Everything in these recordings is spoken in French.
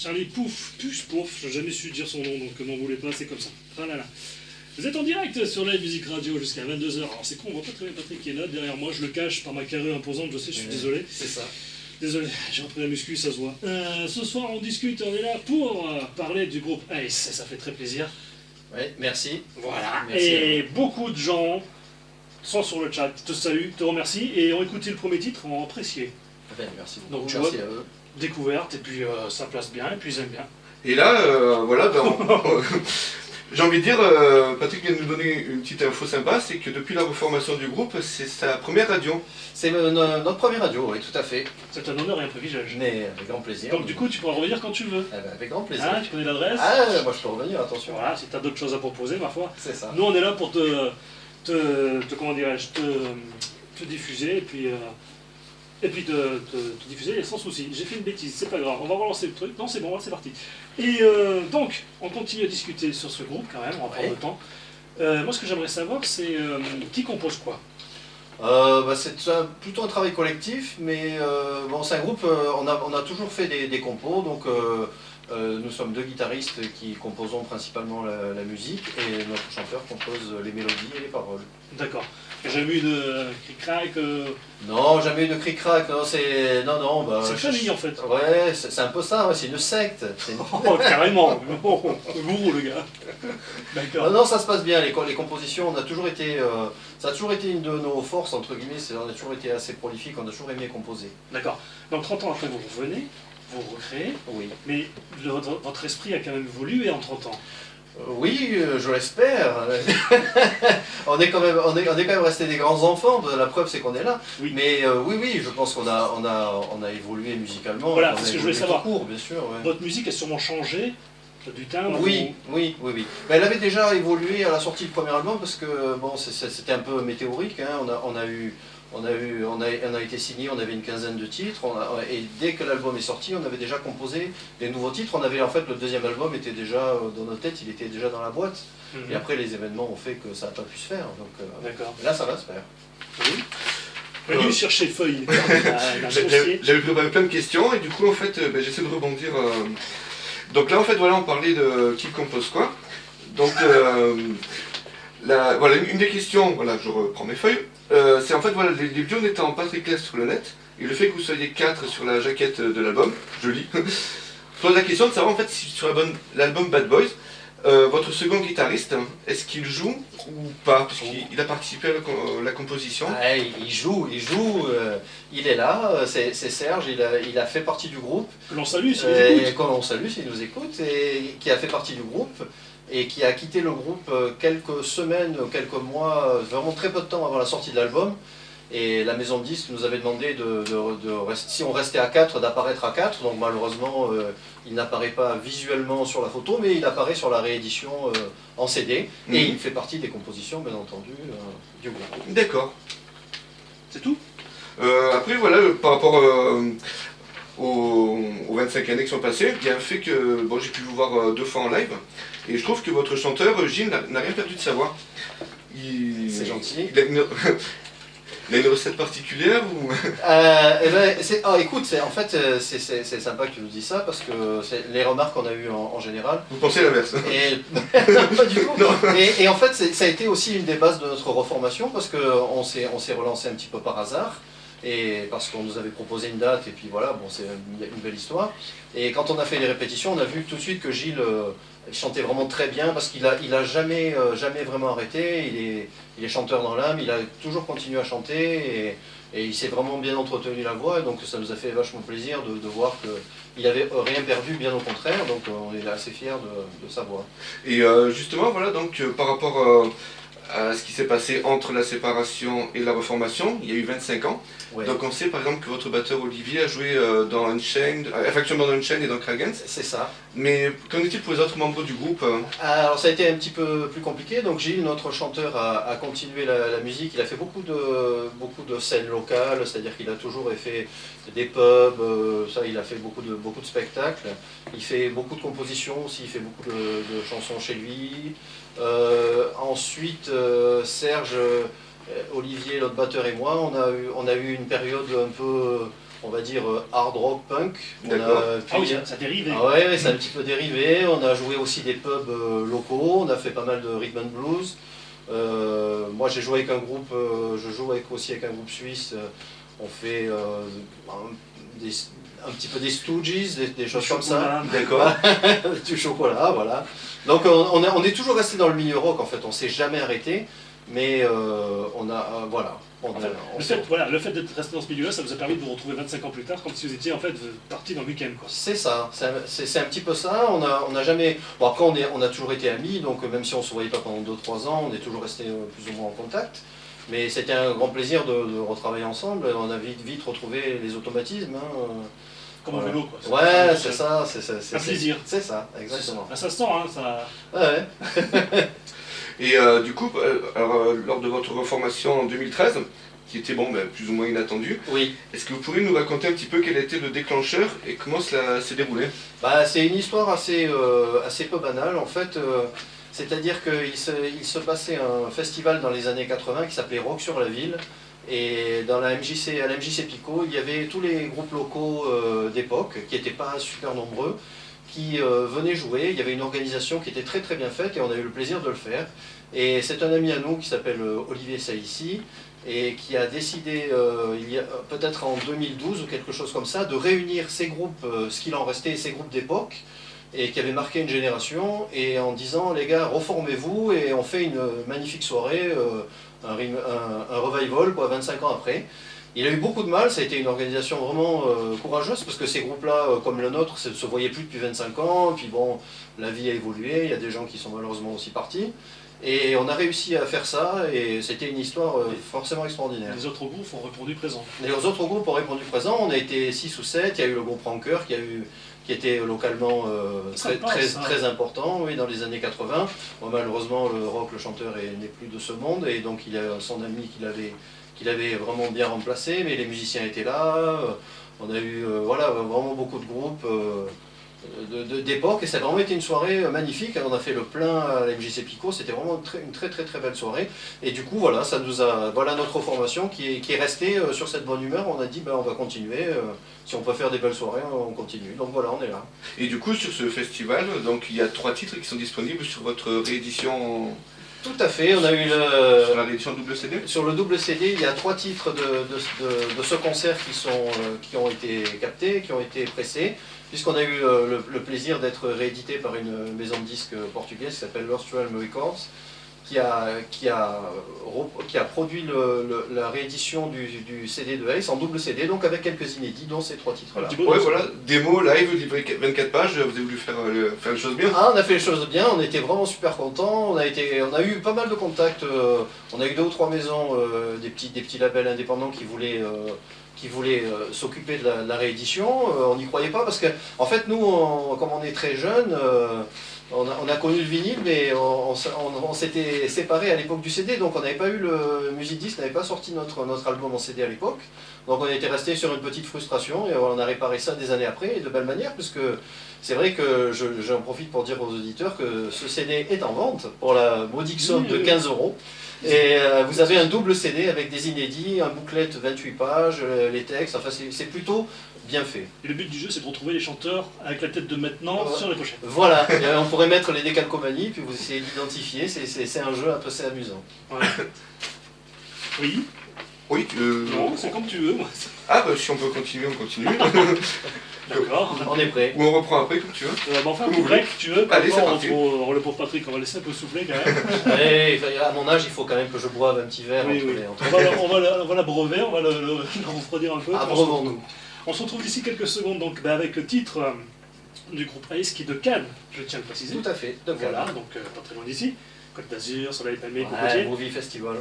Charlie Pouf, Puce Pouf, j'ai jamais su dire son nom, donc n'en voulez pas, c'est comme ça. Tralala. Vous êtes en direct sur Live Music Radio jusqu'à 22h. Alors c'est con, on voit pas très bien Patrick qui est là, derrière moi, je le cache par ma carrure imposante, je sais, je suis désolé. C'est ça. Désolé, j'ai repris la muscu, ça se voit. Ce soir, on discute, on est là pour parler du groupe Ace, ça fait très plaisir. Oui, merci. Voilà, Merci et beaucoup de gens sont sur le chat, te saluent, te remercient, et ont écouté le premier titre, ont apprécié. Ben, merci beaucoup. Donc, Merci à eux. Découverte, et puis ça place bien, et puis ils aiment bien. Et là, voilà, j'ai envie de dire, Patrick vient de nous donner une petite info sympa, c'est que depuis la reformation du groupe, c'est sa première radio. C'est notre première radio, oui, tout à fait. C'est un honneur et un privilège. Mais avec grand plaisir. Donc du coup, tu pourras revenir quand tu veux. Eh ben, avec grand plaisir. Ah, tu connais l'adresse. Ah, moi je peux revenir, attention. Voilà, si tu as d'autres choses à proposer, ma foi. C'est ça. Nous, on est là pour comment dirais-je, te diffuser, et puis te diffuser sans souci. J'ai fait une bêtise, c'est pas grave, on va relancer le truc. Non, c'est bon, c'est parti. Et donc, on continue à discuter sur ce groupe quand même, on va prendre le temps. Moi, ce que j'aimerais savoir, c'est qui compose quoi? C'est plutôt un travail collectif, mais bon, c'est un groupe, on a toujours fait des compos, donc nous sommes deux guitaristes qui composons principalement la musique, et notre chanteur compose les mélodies et les paroles. D'accord. Jamais eu de cric-crac Non, jamais eu de cric-crac, non, c'est... Non, bah... C'est une famille en fait. Ouais, c'est un peu ça, ouais, c'est une secte. Oh, carrément. Oh, le gourou, le gars. D'accord. Non, ça se passe bien, les compositions, on a toujours été... ça a toujours été une de nos forces, entre guillemets, on a toujours été assez prolifique, on a toujours aimé composer. D'accord. Donc 30 ans après, vous revenez, vous recréez, Oui. mais votre esprit a quand même évolué en 30 ans. Oui, je l'espère. on est quand même resté des grands enfants. La preuve, c'est qu'on est là. Oui. Mais oui, je pense qu'on a évolué musicalement. Voilà, c'est ce que je voulais savoir. Court, bien sûr. Ouais. Votre musique a sûrement changé du timbre. Oui. Mais elle avait déjà évolué à la sortie du premier album parce que bon, c'était un peu météorique. Hein. On a été signé, on avait une quinzaine de titres, et dès que l'album est sorti, on avait déjà composé des nouveaux titres. En fait, le deuxième album était déjà dans nos têtes, il était déjà dans la boîte. Et après, les événements ont fait que ça n'a pas pu se faire. Donc là, ça va se faire. Oui. Venu chercher feuille. J'avais préparé plein de questions, et du coup, en fait, j'essaie de rebondir. Donc là, en fait, voilà, on parlait de qui compose quoi. Donc, voilà, une des questions, voilà, je reprends mes feuilles. C'est en fait, voilà, les vidéos n'étant pas très claires sur le net, et le fait que vous soyez 4 sur la jaquette de l'album, je lis, je pose la question de savoir en fait si sur l'album Bad Boys, votre second guitariste, est-ce qu'il joue ou pas? Parce qu'il a participé à la composition. Ah, il joue, il est là, c'est Serge, il a fait partie du groupe. Que l'on salue s'il nous écoute. Qu'on salue s'il nous écoute, et qui a fait partie du groupe. Et qui a quitté le groupe quelques semaines, quelques mois, vraiment très peu de temps avant la sortie de l'album. Et la maison de disques nous avait demandé si on restait à 4, d'apparaître à 4. Donc malheureusement, il n'apparaît pas visuellement sur la photo, mais il apparaît sur la réédition en CD. Et il fait partie des compositions, bien entendu, du groupe. D'accord. C'est tout. Après, voilà, par rapport aux 25 années qui sont passées, il y a un fait que bon, j'ai pu vous voir 2 fois en live. Et je trouve que votre chanteur, Gilles, n'a rien perdu de sa voix. C'est gentil. Il a une recette particulière ou... écoute, en fait, c'est sympa que tu nous dis ça, parce que c'est les remarques qu'on a eues en général. Vous pensez l'inverse? Pas du tout. Et en fait, ça a été aussi une des bases de notre reformation, parce qu'on s'est relancé un petit peu par hasard. Et parce qu'on nous avait proposé une date, et puis voilà, bon, c'est une belle histoire. Et quand on a fait les répétitions, on a vu tout de suite que Gilles chantait vraiment très bien, parce qu'il a jamais vraiment arrêté, il est chanteur dans l'âme, il a toujours continué à chanter, et il s'est vraiment bien entretenu la voix, et donc ça nous a fait vachement plaisir de voir qu'il n'avait rien perdu, bien au contraire, donc on est assez fiers de sa voix. Et justement, voilà, donc par rapport à ce qui s'est passé entre la séparation et la reformation, il y a eu 25 ans. Ouais. Donc on sait par exemple que votre batteur Olivier a joué dans Unchained, actuellement dans Unchained et dans Kragens. C'est ça. Mais qu'en est-il pour les autres membres du groupe? Alors ça a été un petit peu plus compliqué. Donc Gilles, notre chanteur, a continué la musique. Il a fait beaucoup de scènes locales, c'est-à-dire qu'il a toujours fait des pubs, ça, il a fait beaucoup de spectacles. Il fait beaucoup de compositions aussi, il fait beaucoup de chansons chez lui. Ensuite, Serge, Olivier, l'autre batteur et moi, on a eu une période un peu on va dire, hard rock punk. D'accord. Ah oui, ça a dérivé. Ah ouais, c'est un petit peu dérivé. On a joué aussi des pubs locaux, on a fait pas mal de rhythm and blues. Moi j'ai joué avec un groupe, je joue aussi avec un groupe suisse. On fait un petit peu des Stooges, des choses comme ça. D'accord. Du chocolat, voilà. Donc on est toujours resté dans le milieu rock en fait, on s'est jamais arrêté, mais on a, voilà. Le fait d'être resté dans ce milieu-là, ça vous a permis de vous retrouver 25 ans plus tard, comme si vous étiez en fait parti dans le week-end, quoi. C'est ça, c'est un petit peu ça. On a jamais. Bon, après, on a toujours été amis, donc même si on ne se voyait pas pendant 2-3 ans, on est toujours resté plus ou moins en contact. Mais c'était un grand plaisir de retravailler ensemble. On a vite retrouvé les automatismes. Comme un vélo, quoi. Ouais, c'est ça. Un plaisir. C'est ça, exactement. Ça se sent, hein, ça. Ouais. Et du coup, lors de votre reformation en 2013, qui était plus ou moins inattendue, Oui. est-ce que vous pourriez nous raconter un petit peu quel était le déclencheur et comment cela s'est déroulé? C'est une histoire assez peu banale en fait. C'est-à-dire qu'il se passait un festival dans les années 80 qui s'appelait Rock sur la ville. Et à la MJC Pico, il y avait tous les groupes locaux d'époque, qui n'étaient pas super nombreux, qui venaient jouer. Il y avait une organisation qui était très très bien faite et on a eu le plaisir de le faire. Et c'est un ami à nous qui s'appelle Olivier Saïssi et qui a décidé, il y a peut-être en 2012 ou quelque chose comme ça, de réunir ces groupes, ce qu'il en restait, ces groupes d'époque, et qui avait marqué une génération, et en disant les gars, reformez-vous et on fait une magnifique soirée, un revival quoi, 25 ans après. Il a eu beaucoup de mal, ça a été une organisation vraiment courageuse, parce que ces groupes-là, comme le nôtre, ne se voyaient plus depuis 25 ans, puis bon, la vie a évolué, il y a des gens qui sont malheureusement aussi partis, et on a réussi à faire ça, et c'était une histoire forcément extraordinaire. Les autres groupes ont répondu présent. Les autres groupes ont répondu présent, on a été 6 ou 7, il y a eu le groupe Ranker qui était localement très important, oui, dans les années 80. Bon, malheureusement, le rock, le chanteur n'est plus de ce monde, et donc il y a son ami qu'il avait vraiment bien remplacé, mais les musiciens étaient là. On a eu vraiment beaucoup de groupes d'époque, et ça a vraiment été une soirée magnifique. On a fait le plein à la MJC Pico, c'était vraiment une très belle soirée. Et du coup, voilà, voilà notre formation qui est restée sur cette bonne humeur. On a dit, on va continuer. Si on peut faire des belles soirées, on continue. Donc voilà, on est là. Et du coup, sur ce festival, donc il y a 3 titres qui sont disponibles sur votre réédition. Tout à fait, on a eu sur la réédition double CD. Sur le double CD, il y a 3 titres de ce concert qui ont été captés, qui ont été pressés, puisqu'on a eu le plaisir d'être réédité par une maison de disques portugaise qui s'appelle Lost Realm Records, qui a produit la réédition du CD de Ace en double CD, donc avec quelques inédits, dont ces 3 titres-là. Ouais, voilà, démo, live, livré 24 pages, vous avez voulu faire les choses bien. Ah, on a fait les choses bien, on était vraiment super contents, on a eu pas mal de contacts, on a eu 2 ou 3 maisons, des petits labels indépendants qui voulaient s'occuper de la réédition. On n'y croyait pas parce que, en fait, nous, comme on est très jeunes, on a connu le vinyle, mais on s'était séparés à l'époque du CD, donc on n'avait pas eu le Musidisc, n'avait pas sorti notre album en CD à l'époque. Donc on était resté sur une petite frustration et on a réparé ça des années après, et de belle manière, puisque c'est vrai que j'en profite pour dire aux auditeurs que ce CD est en vente pour la modique somme de 15 €. Et vous avez un double CD avec des inédits, un booklet 28 pages, les textes, enfin c'est plutôt bien fait. Et le but du jeu, c'est de retrouver les chanteurs avec la tête de maintenant sur les pochettes. Voilà, et on pourrait mettre les décalcomanies, puis vous essayez d'identifier, c'est un jeu un peu assez amusant. Ouais. Oui. Oui, Non, c'est comme tu veux, moi. Ah, si on peut continuer, on continue. D'accord. On est prêt. Ou on reprend après, comme tu veux. On fait un petit break, tu veux. Allez, c'est parti. On le pauvre Patrick, on va laisser un peu souffler quand même. Allez, à mon âge, il faut quand même que je boive un petit verre. Oui, entre oui. les... On va l'abreuver, on va le refroidir un peu. Abreuvons-nous. On se retrouve d'ici quelques secondes donc, avec le titre du groupe Ace qui est de Cannes, je tiens à le préciser. Tout à fait, de Cannes. Voilà, donc pas très loin d'ici. Côte d'Azur, Soleil Palmé, Cocotier. Movie Festival.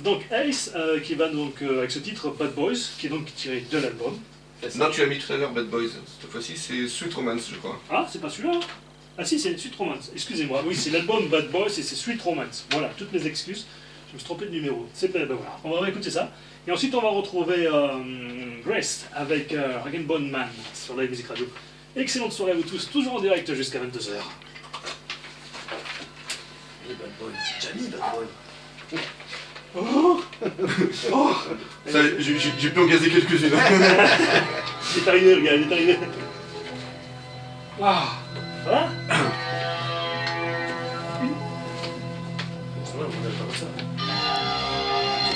Donc Ace qui va donc avec ce titre Bad Boys, qui est donc tiré de l'album. Non, tu l'as mis tout à l'heure, Bad Boys. Cette fois-ci, c'est Sweet Romance, je crois. Ah, c'est pas celui-là? Ah si, c'est Sweet Romance. Excusez-moi. Oui, c'est l'album Bad Boys et c'est Sweet Romance. Voilà, toutes mes excuses. Je me suis trompé de numéro. Ben voilà. On va écouter ça. Et ensuite, on va retrouver Grace avec Rag & Bone Man sur Live Music Radio. Excellente soirée à vous tous, toujours en direct jusqu'à 22h. Les Bad Boys. Jamie Bad Boy. Oh Oh Ça, j'ai pu en gazer quelques-unes. Il est arrivé, le gars, il est arrivé. Ah. Voilà.